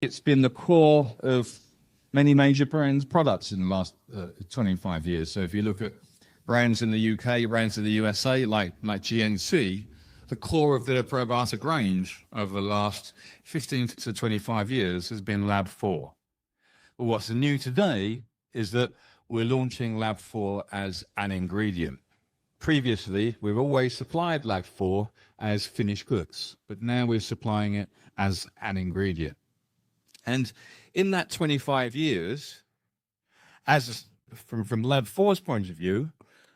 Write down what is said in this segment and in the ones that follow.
It's been the core of many major brands' products in the last 25 years. So if you look at brands in the UK, brands in the USA, like GNC, the core of their probiotic range over the last 15 to 25 years has been Lab4. But what's new today is that we're launching Lab4 as an ingredient. Previously, we've always supplied Lab4 as finished goods, but now we're supplying it as an ingredient. And in that 25 years, from Lab4's point of view,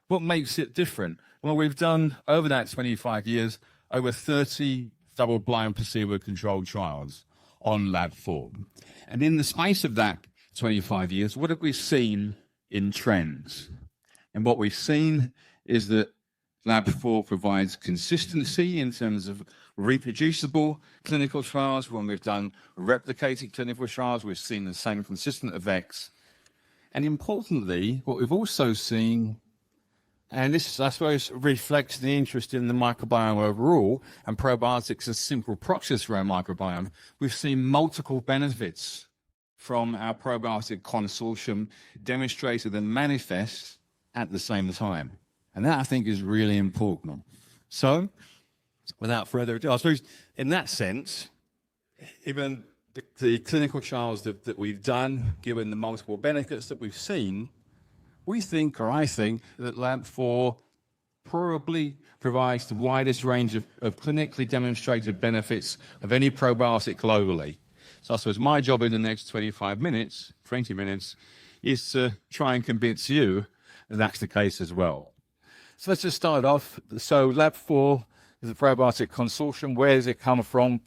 what makes it different? Well, we've done, over that 25 years, over 30 double-blind placebo-controlled trials on Lab4. And in the space of that 25 years, what have we seen in trends? And what we've seen is that Lab4 provides consistency in terms of reproducible clinical trials. When we've done replicated clinical trials, we've seen the same consistent effects. And importantly, what we've also seen, and this, I suppose, reflects the interest in the microbiome overall, and probiotics as simple proxies for our microbiome, we've seen multiple benefits from our probiotic consortium demonstrated and manifest at the same time. And that, I think, is really important. So, without further ado, I suppose in that sense, even the clinical trials that we've done, given the multiple benefits that we've seen, we think, or I think, that Lab4 probably provides the widest range of clinically demonstrated benefits of any probiotic globally. So I suppose my job in the next 20 minutes, is to try and convince you that that's the case as well. So let's just start off. So Lab4 is a probiotic consortium. Where does it come from?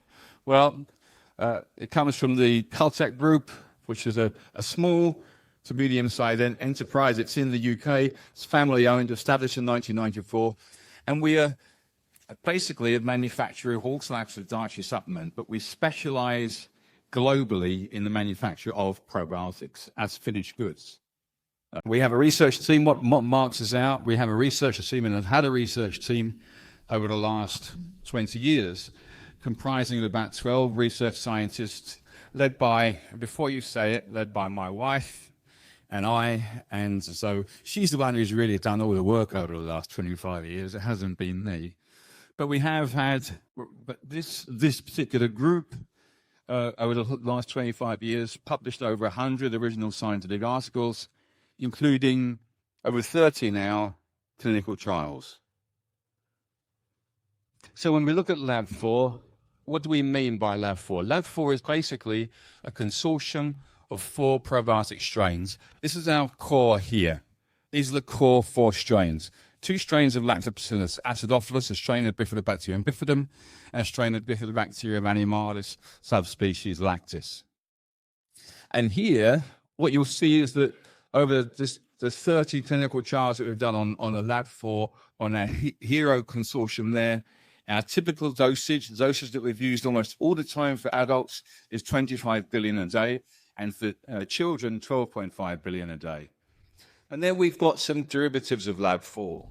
Well, it comes from the Caltech Group, which is a small to medium-sized enterprise. It's in the UK. It's family-owned, established in 1994. And we are basically a manufacturer of all types of dietary supplement, but we specialize globally in the manufacture of probiotics as finished goods. We have a research team. What marks us out? We have a research team and have had a research team over the last 20 years, comprising of about 12 research scientists, led by, before you say it, led by my wife and I. And so she's the one who's really done all the work over the last 25 years. It hasn't been me. But we have had, but this particular group, over the last 25 years, published over 100 original scientific articles, including over 30 now clinical trials. So when we look at Lab4, what do we mean by Lab4? Lab4 is basically a consortium of 4 probiotic strains. This is our core here. These are the core 4 strains. 2 strains of Lactobacillus acidophilus, a strain of Bifidobacterium bifidum, and a strain of Bifidobacterium animalis, subspecies lactis. And here, what you'll see is that over the 30 clinical trials that we've done on a Lab4, on our HERO consortium there, our typical dosage that we've used almost all the time for adults is 25 billion a day, and for children, 12.5 billion a day. And then we've got some derivatives of Lab4.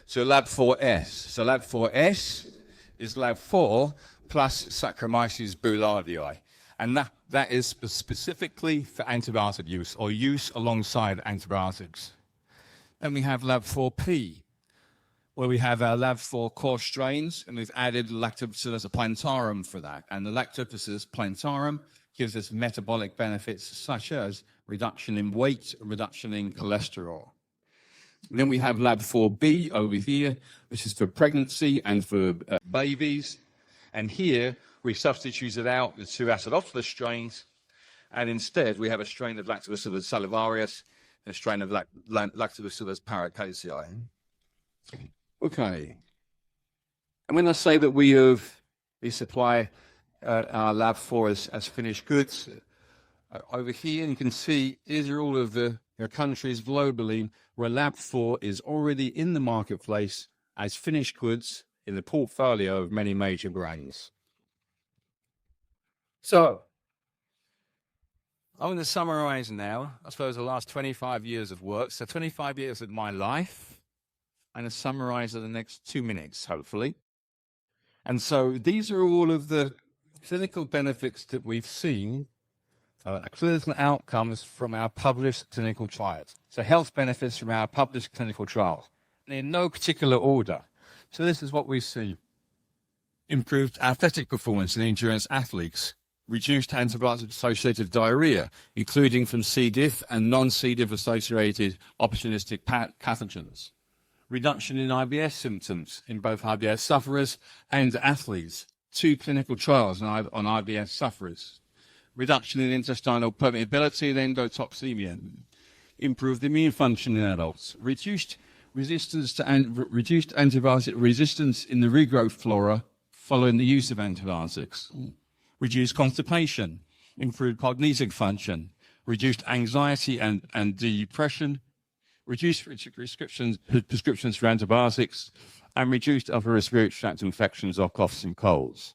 So Lab4S. So Lab4S is Lab4 plus Saccharomyces boulardii. And that is specifically for antibiotic use, or use alongside antibiotics. Then we have Lab4P, where we have our Lab4 core strains, and we've added Lactobacillus plantarum for that. And the Lactobacillus plantarum gives us metabolic benefits such as reduction in weight, reduction in cholesterol. And then we have Lab4B over here, which is for pregnancy and for babies. And here we substituted out the 2 acidophilus strains, and instead we have a strain of Lactobacillus salivarius and a strain of Lactobacillus paracasei. Okay. And when I say that we supply our Lab4 as finished goods, over here you can see these are all of the countries globally where Lab4 is already in the marketplace as finished goods in the portfolio of many major brands. So, I'm going to summarize now, I suppose, the last 25 years of work. So 25 years of my life, and a summarize of the next 2 minutes, hopefully. And so these are all of the clinical benefits that we've seen clinical outcomes from our published clinical trials. So health benefits from our published clinical trials, and in no particular order. So this is what we see. Improved athletic performance in endurance athletes, reduced antibiotic-associated diarrhea, including from C. diff and non-C. diff associated opportunistic pathogens. Reduction in IBS symptoms in both IBS sufferers and athletes. 2 clinical trials on IBS sufferers. Reduction in intestinal permeability and endotoxemia. Improved immune function in adults. Reduced antibiotic resistance in the regrowth flora following the use of antibiotics. Reduced constipation. Improved cognitive function. Reduced anxiety and depression. Reduced prescriptions for antibiotics, and reduced upper respiratory tract infections or coughs and colds.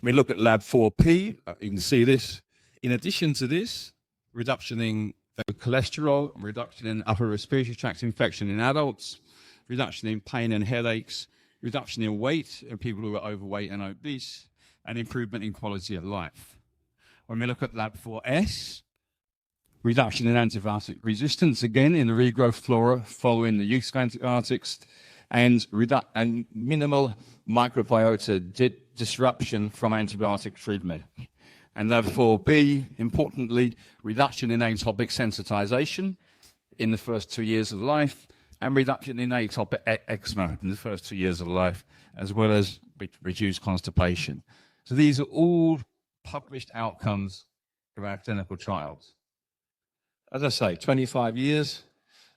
We look at Lab4P, you can see this. In addition to this, reduction in cholesterol, reduction in upper respiratory tract infection in adults, reduction in pain and headaches, reduction in weight in people who are overweight and obese, and improvement in quality of life. When we look at Lab4S, reduction in antibiotic resistance, again, in the regrowth flora following the use of antibiotics, and minimal microbiota disruption from antibiotic treatment. And Lab4B, importantly, reduction in atopic sensitization in the first 2 years of life, and reduction in atopic eczema in the first 2 years of life, as well as reduced constipation. So these are all published outcomes of our clinical trials. As I say, 25 years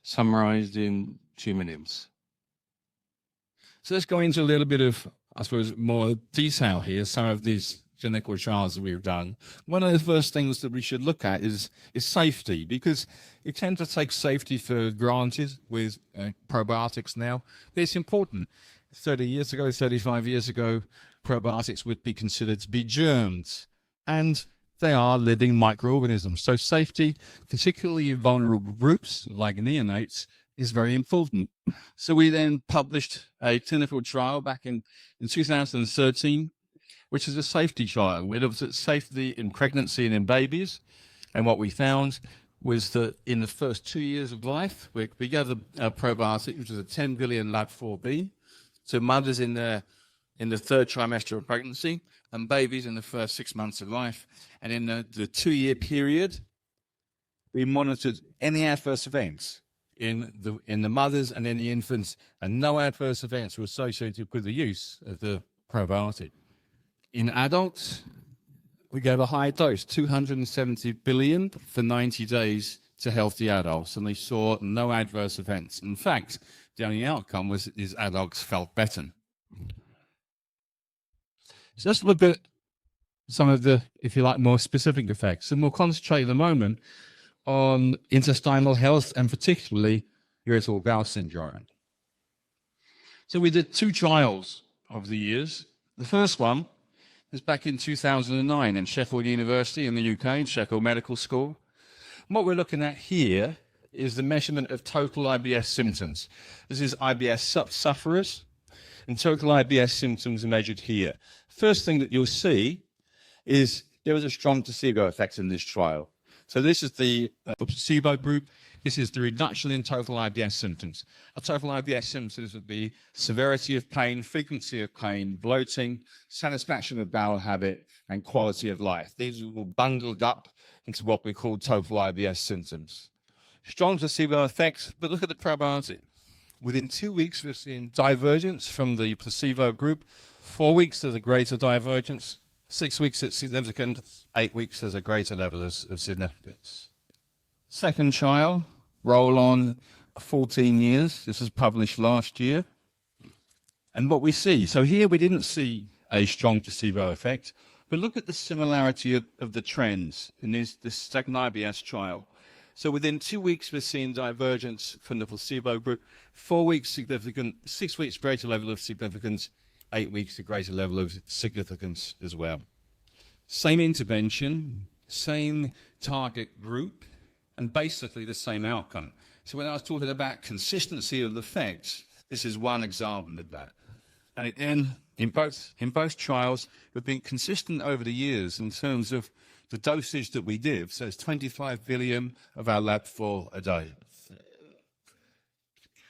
summarized in 2 minutes. So let's go into a little bit of, I suppose, more detail here, some of these clinical trials that we've done. One of the first things that we should look at is safety, because you tend to take safety for granted with probiotics now. But it's important. 30 years ago, 35 years ago, probiotics would be considered to be germs, and they are living microorganisms. So safety, particularly in vulnerable groups like neonates, is very important. So we then published a clinical trial back in 2013, which is a safety trial. We looked at safety in pregnancy and in babies. And what we found was that in the first 2 years of life, we gave a probiotic, which is a 10 billion Lab4B, to mothers in the third trimester of pregnancy and babies in the first 6 months of life. And in the 2-year period, we monitored any adverse events in the mothers and in the infants, and no adverse events were associated with the use of the probiotic. In adults, we gave a high dose, 270 billion for 90 days to healthy adults, and they saw no adverse events. In fact, the only outcome was these adults felt better. So let's look at some of the, if you like, more specific effects. And we'll concentrate at the moment on intestinal health and particularly irritable bowel syndrome. So we did 2 trials over the years. The first one was back in 2009 in Sheffield University in the UK, Sheffield Medical School. And what we're looking at here is the measurement of total IBS symptoms. This is IBS sufferers, and total IBS symptoms are measured here. First thing that you'll see is there was a strong placebo effect in this trial. So this is the placebo group. This is the reduction in total IBS symptoms. Total IBS symptoms would be severity of pain, frequency of pain, bloating, satisfaction of bowel habit, and quality of life. These are all bundled up into what we call total IBS symptoms. Strong placebo effects, but look at the probiotic. Within 2 weeks, we're seeing divergence from the placebo group. 4 weeks, there's a greater divergence. 6 weeks, it's significant. 8 weeks, there's a greater level of significance. Second trial, roll on 14 years. This was published last year. And what we see, so here we didn't see a strong placebo effect, but look at the similarity of the trends in this second IBS trial. So within 2 weeks, we're seeing divergence from the placebo group. 4 weeks significant, 6 weeks greater level of significance, 8 weeks a greater level of significance as well. Same intervention, same target group, and basically the same outcome. So when I was talking about consistency of the effects, this is one example of that. And in both trials, we've been consistent over the years in terms of the dosage that we give. So it's 25 billion of our Lab4 a day.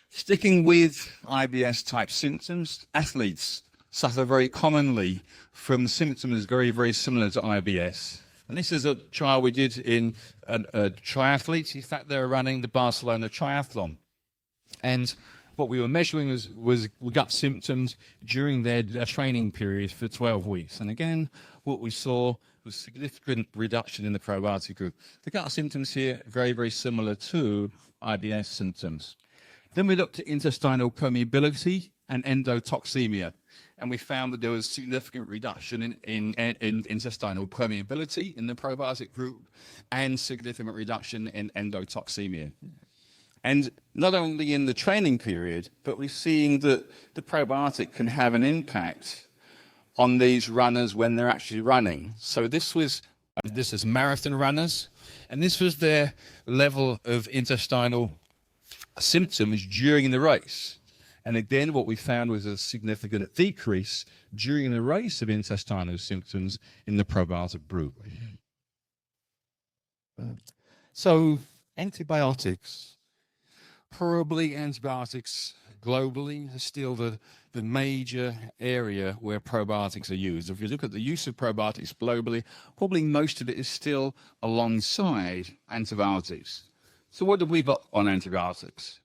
Sticking with IBS-type symptoms, athletes suffer very commonly from symptoms very, very similar to IBS. And this is a trial we did in triathletes. In fact, they were running the Barcelona triathlon. And what we were measuring was gut symptoms during their training period for 12 weeks. And again, what we saw was significant reduction in the probiotic group. The gut symptoms here are very, very similar to IBS symptoms. Then we looked at intestinal permeability and endotoxemia. And we found that there was significant reduction in intestinal permeability in the probiotic group and significant reduction in endotoxemia. And not only in the training period, but we're seeing that the probiotic can have an impact on these runners when they're actually running. So this is marathon runners, and this was their level of intestinal symptoms during the race. And again, what we found was a significant decrease during the race of intestinal symptoms in the probiotic group. So antibiotics, probably antibiotics globally are still the major area where probiotics are used. If you look at the use of probiotics globally, probably most of it is still alongside antibiotics. So what have we got on antibiotics?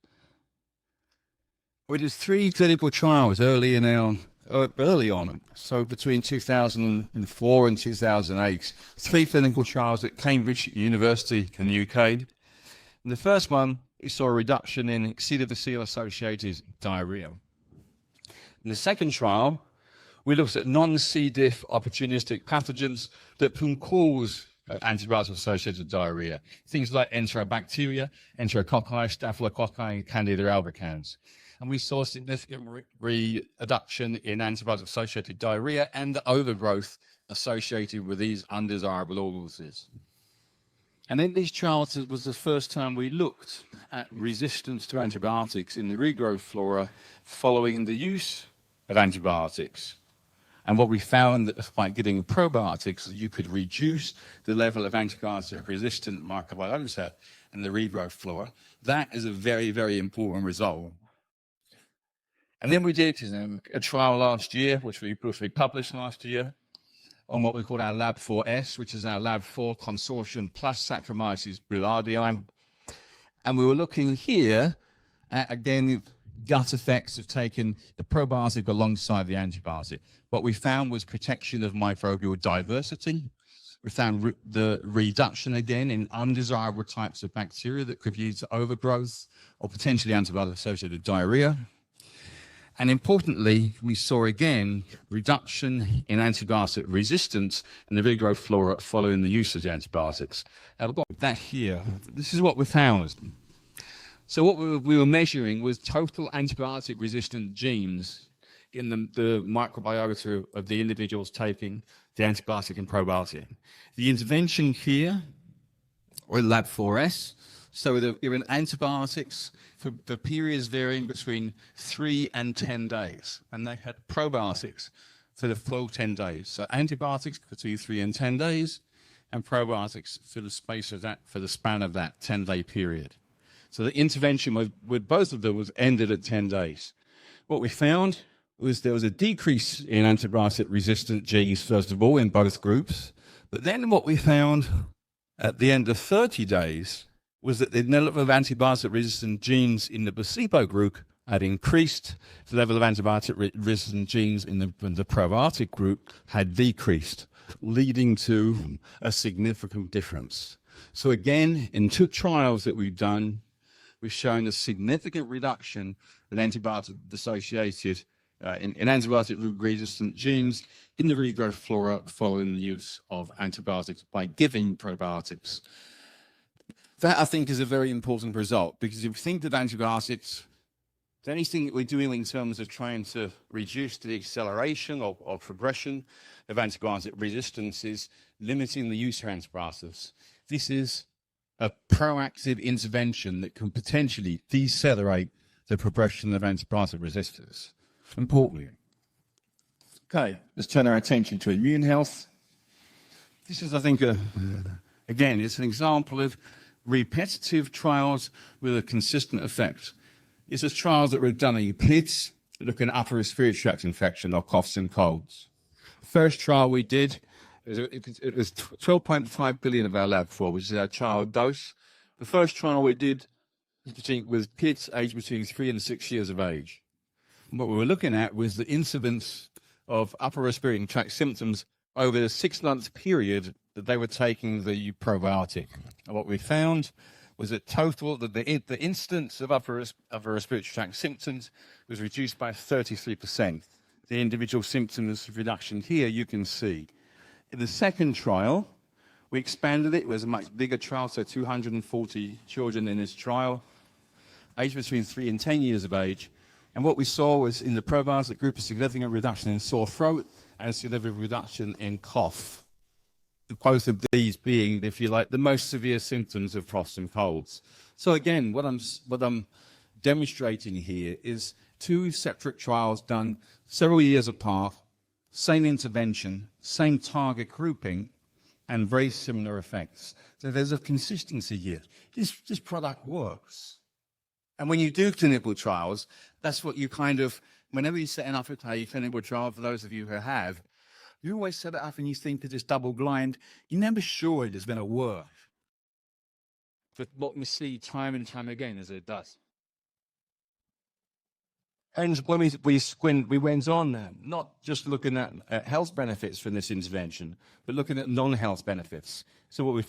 We did 3 clinical trials early on. So between 2004 and 2008, 3 clinical trials at Cambridge University in the UK. And the first one, we saw a reduction in C. difficile-associated diarrhea. In the second trial, we looked at non-C. diff opportunistic pathogens that can cause antibiotic-associated diarrhea. Things like enterobacteria, enterococci, staphylococci, candida albicans. And we saw significant reduction in antibiotic-associated diarrhea and the overgrowth associated with these undesirable organisms. And in these trials, it was the first time we looked at resistance to antibiotics in the regrowth flora following the use of antibiotics. And what we found that by getting probiotics, you could reduce the level of antibiotic-resistant microbiota in the regrowth flora. That is a very, very important result. And then we did a trial last year, which we published last year, on what we call our Lab4S, which is our Lab4 consortium plus Saccharomyces boulardii. And we were looking here at, again, gut effects of taking the probiotic alongside the antibiotic. What we found was protection of microbial diversity. We found the reduction, again, in undesirable types of bacteria that could lead to overgrowth or potentially antibiotic-associated diarrhea. And importantly, we saw again reduction in antibiotic resistance in the regrowth flora following the use of the antibiotics. Now, I've got that here. This is what we found. So what we were measuring was total antibiotic-resistant genes in the microbiota of the individuals taking the antibiotic and probiotic. The intervention here, or Lab4S, so they're given antibiotics for periods varying between 3 and 10 days. And they had probiotics for the full 10 days. So antibiotics between 3 and 10 days, and probiotics for the space of that, for the span of that 10-day period. So the intervention with both of them was ended at 10 days. What we found was there was a decrease in antibiotic-resistant genes, first of all, in both groups. But then what we found at the end of 30 days was that the level of antibiotic-resistant genes in the placebo group had increased. The level of antibiotic-resistant genes in the probiotic group had decreased, leading to a significant difference. So again, in 2 trials that we've done, we've shown a significant reduction in antibiotic-associated in antibiotic-resistant genes in the regrowth flora following the use of antibiotics by giving probiotics. That, I think, is a very important result, because if you think that antibiotics, anything that we're doing in terms of trying to reduce the acceleration or progression of antibiotic resistance is limiting the use of antibiotics. This is a proactive intervention that can potentially decelerate the progression of antibiotic resistance. Importantly. Okay, let's turn our attention to immune health. This is, I think, again, it's an example of repetitive trials with a consistent effect. It's a trials that were done in kids looking at upper respiratory tract infection or coughs and colds. First trial we did, it was 12.5 billion of our Lab4, which is our child dose. The first trial we did with kids aged between 3 and 6 years of age. And what we were looking at was the incidence of upper respiratory tract symptoms over the 6-month period that they were taking the probiotic. And what we found was that the incidence of upper respiratory tract symptoms was reduced by 33%. The individual symptoms reduction here you can see. In the second trial, we expanded it. It was a much bigger trial, so 240 children in this trial, aged between 3 and 10 years of age. And what we saw was in the probiotic group a significant reduction in sore throat and a significant reduction in cough. Both of these being, if you like, the most severe symptoms of coughs and colds. So again, what I'm demonstrating here is 2 separate trials done several years apart, same intervention, same target grouping, and very similar effects. So there's a consistency here. This product works. And when you do clinical trials, that's what you kind of, whenever you're setting up a clinical trial, for those of you who have, you always set it up and you think that it's double blind. You're never sure it is going to work. But what we see time and time again is it does. And when we went on, not just looking at health benefits from this intervention, but looking at non-health benefits. So what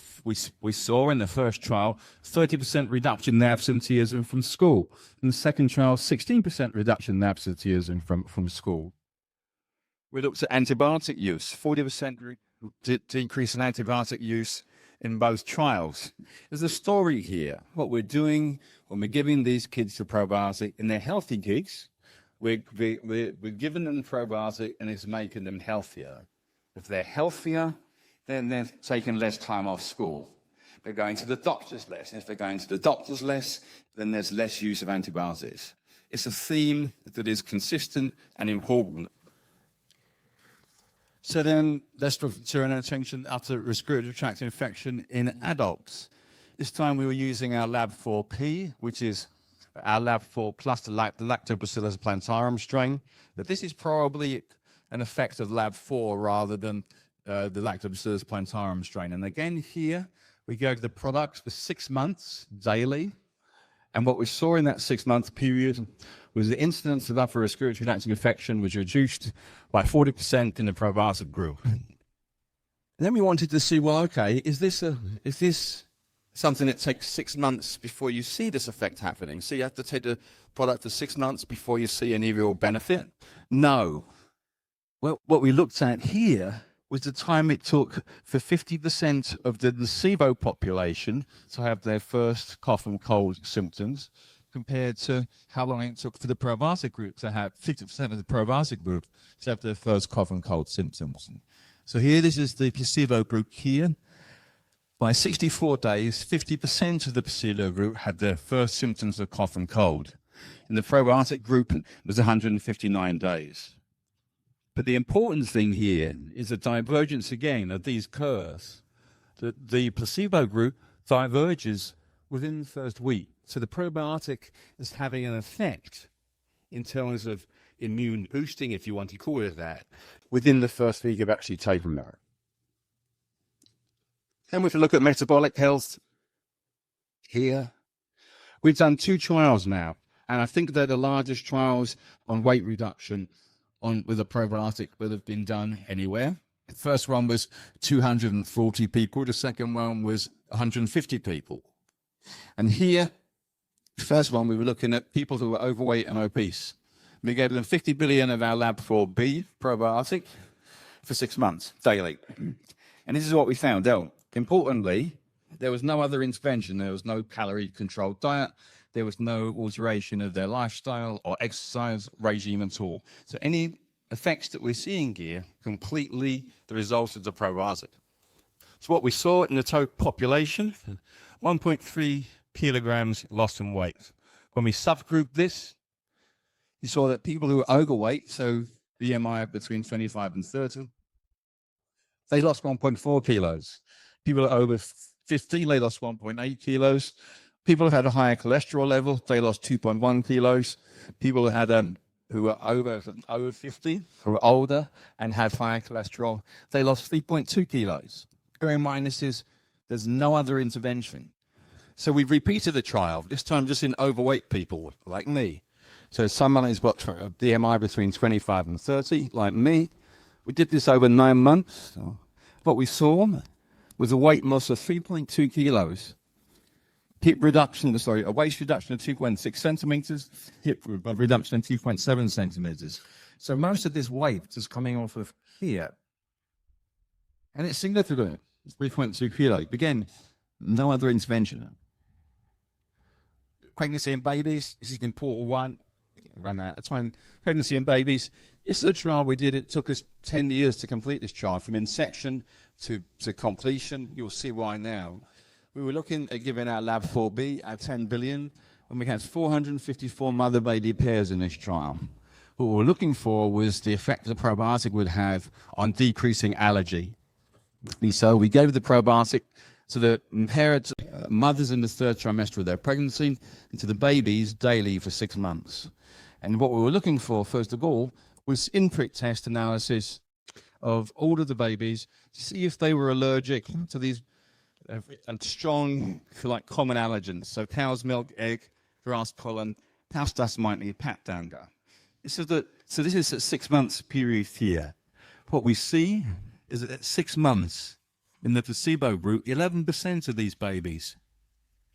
we saw in the first trial, 30% reduction in absenteeism from school. In the second trial, 16% reduction in absenteeism from school. We looked at antibiotic use, 40% decrease in antibiotic use in both trials. There's a story here. What we're doing when we're giving these kids the probiotic, and they're healthy kids, we're giving them probiotic and it's making them healthier. If they're healthier, then they're taking less time off school. They're going to the doctors less. And if they're going to the doctors less, then there's less use of antibiotics. It's a theme that is consistent and important. So then let's turn our attention to respiratory tract infection in adults. This time we were using our Lab4P, which is our Lab4 plus the Lactobacillus plantarum strain. But this is probably an effect of Lab4 rather than the Lactobacillus plantarum strain. And again, here we go to the products for 6 months daily. And what we saw in that 6-month period was the incidence of upper respiratory tract infection was reduced by 40% in the probiotic group. And then we wanted to see, well, okay, is this something that takes 6 months before you see this effect happening? So you have to take the product for 6 months before you see any real benefit? No. Well, what we looked at here was the time it took for 50% of the nocebo population to have their first cough and cold symptoms, compared to how long it took for the probiotic group to have 50% of the probiotic group to have their first cough and cold symptoms. So here, this is the placebo group here. By 64 days, 50% of the placebo group had their first symptoms of cough and cold. In the probiotic group, it was 159 days. But the important thing here is the divergence again of these curves. The placebo group diverges within the first week. So the probiotic is having an effect in terms of immune boosting, if you want to call it that, within the first week of actually taking that. Then we can look at metabolic health here. We've done 2 trials now, and I think they're the largest trials on weight reduction with a probiotic that have been done anywhere. The first one was 240 people. The second one was 150 people. And here, the first one, we were looking at people who were overweight and obese. We gave them 50 billion of our Lab4B probiotic for 6 months daily. And this is what we found out. Importantly, there was no other intervention. There was no calorie-controlled diet. There was no alteration of their lifestyle or exercise regime at all. So any effects that we're seeing here, completely the result of the probiotic. So what we saw in the total population, 1.3 kilograms lost in weight. When we subgroup this, you saw that people who were overweight, so BMI between 25 and 30, they lost 1.4 kilos. People over 50, they lost 1.8 kilos. People who had a higher cholesterol level, they lost 2.1 kilos. People who were over 50, who were older and had higher cholesterol, they lost 3.2 kilos. Bear in mind, there's no other intervention. So we repeated the trial, this time just in overweight people like me. So someone who's got a BMI between 25 and 30, like me. We did this over 9 months. What we saw was a weight loss of 3.2 kilos. A waist reduction of 2.6 centimeters, hip reduction of 2.7 centimeters. So most of this weight is coming off of here. And it's significant. It's 3.2 kilos. Again, no other intervention. Pregnancy in babies, this is an important one. Run out of time. Pregnancy in babies. This is a trial we did. It took us 10 years to complete this trial, from inception to completion. You'll see why now. We were looking at giving our Lab4B, our 10 billion, and we had 454 mother-baby pairs in this trial. What we were looking for was the effect the probiotic would have on decreasing allergy. So we gave the probiotic to the parents, mothers in the third trimester of their pregnancy, and to the babies daily for 6 months. And what we were looking for, first of all, was in-prick test analysis of all of the babies to see if they were allergic to these strong, like common allergens. So cow's milk, egg, grass pollen, house dust mite, pat dander. So this is a 6 months period here. What we see is that at 6 months, in the placebo group, 11% of these babies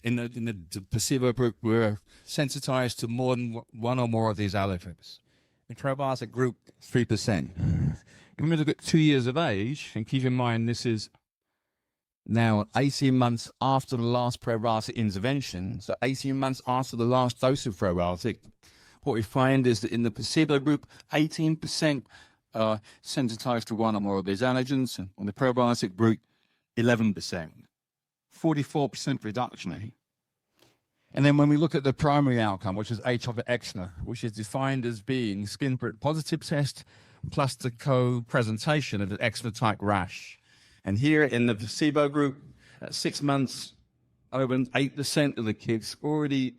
in the placebo group were sensitized to more than one or more of these allergens. In the probiotic group, 3%. When we look at 2 years of age, and keep in mind this is now 18 months after the last probiotic intervention, so 18 months after the last dose of probiotic, what we find is that in the placebo group, 18% are sensitized to one or more of these allergens, and in the probiotic group, 11%. 44% reduction. And then when we look at the primary outcome, which is atopic eczema, which is defined as being skin prick positive test plus the co-presentation of an eczema-type rash. And here in the placebo group, at 6 months, over 8% of the kids already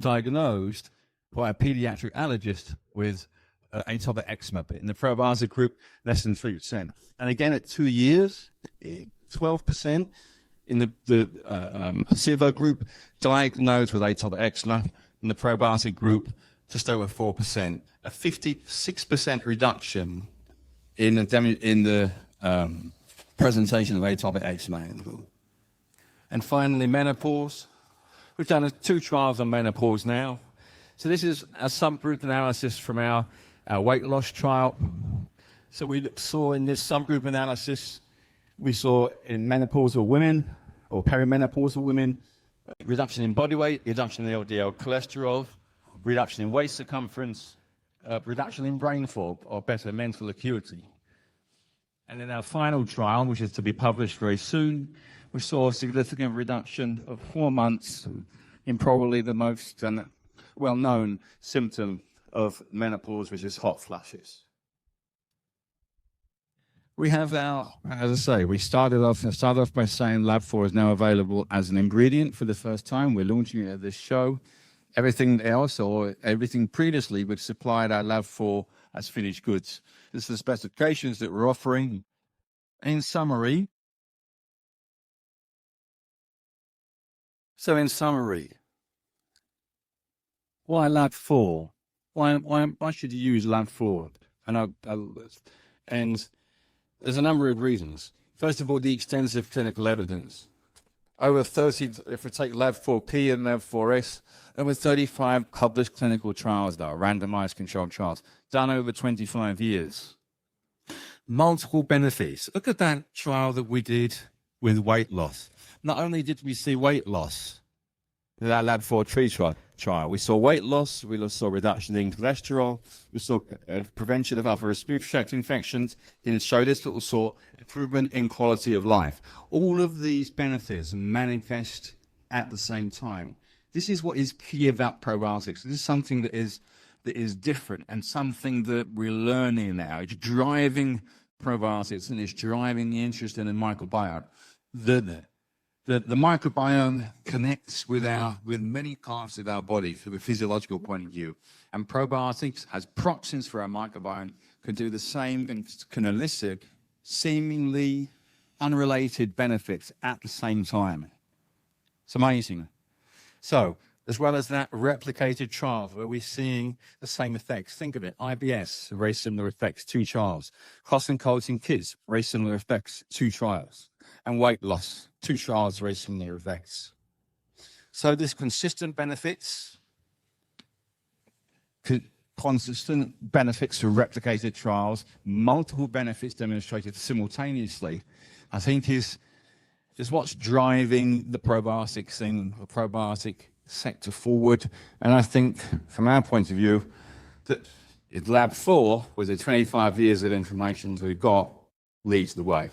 diagnosed by a pediatric allergist with atopic eczema. But in the probiotic group, less than 3%. And again, at 2 years, 12% in the placebo group diagnosed with atopic eczema. In the probiotic group, just over 4%. A 56% reduction in the presentation of atopic eczema. And finally, menopause. We've done 2 trials on menopause now. So this is a subgroup analysis from our weight loss trial. So we saw in this subgroup analysis, we saw in menopausal women or perimenopausal women, reduction in body weight, reduction in LDL cholesterol, reduction in waist circumference, reduction in brain fog, or better, mental acuity. And in our final trial, which is to be published very soon, we saw a significant reduction of 4 months in probably the most well-known symptom of menopause, which is hot flashes. We have as I say, we started off by saying Lab4 is now available as an ingredient for the first time. We're launching it at this show. Everything else, or everything previously, would supply our Lab4 as finished goods. This is the specifications that we're offering. In summary, why Lab4? Why should you use Lab4? And there's a number of reasons. First of all, the extensive clinical evidence. Over 30, if we take Lab4P and Lab4S, over 35 published clinical trials, that are randomized controlled trials, done over 25 years. Multiple benefits. Look at that trial that we did with weight loss. Not only did we see weight loss with our Lab4 trial, we saw weight loss, we saw reduction in cholesterol, we saw prevention of upper respiratory tract infections, and it showed us that we saw improvement in quality of life. All of these benefits manifest at the same time. This is what is key about probiotics. This is something that is different and something that we're learning now. It's driving probiotics and it's driving the interest in the microbiome. The microbiome connects with many parts of our body from a physiological point of view. And probiotics has proxins for our microbiome, can do the same and can elicit seemingly unrelated benefits at the same time. It's amazing. So, as well as that, replicated trials where we're seeing the same effects. Think of it, IBS, very similar effects, 2 trials. Cough and colds in kids, very similar effects, 2 trials. And weight loss, 2 trials, very similar effects. So there's consistent benefits for replicated trials, multiple benefits demonstrated simultaneously, I think is what's driving the probiotic thing, the probiotic sector forward. And I think from our point of view, that Lab4, with the 25 years of information we've got, leads the way.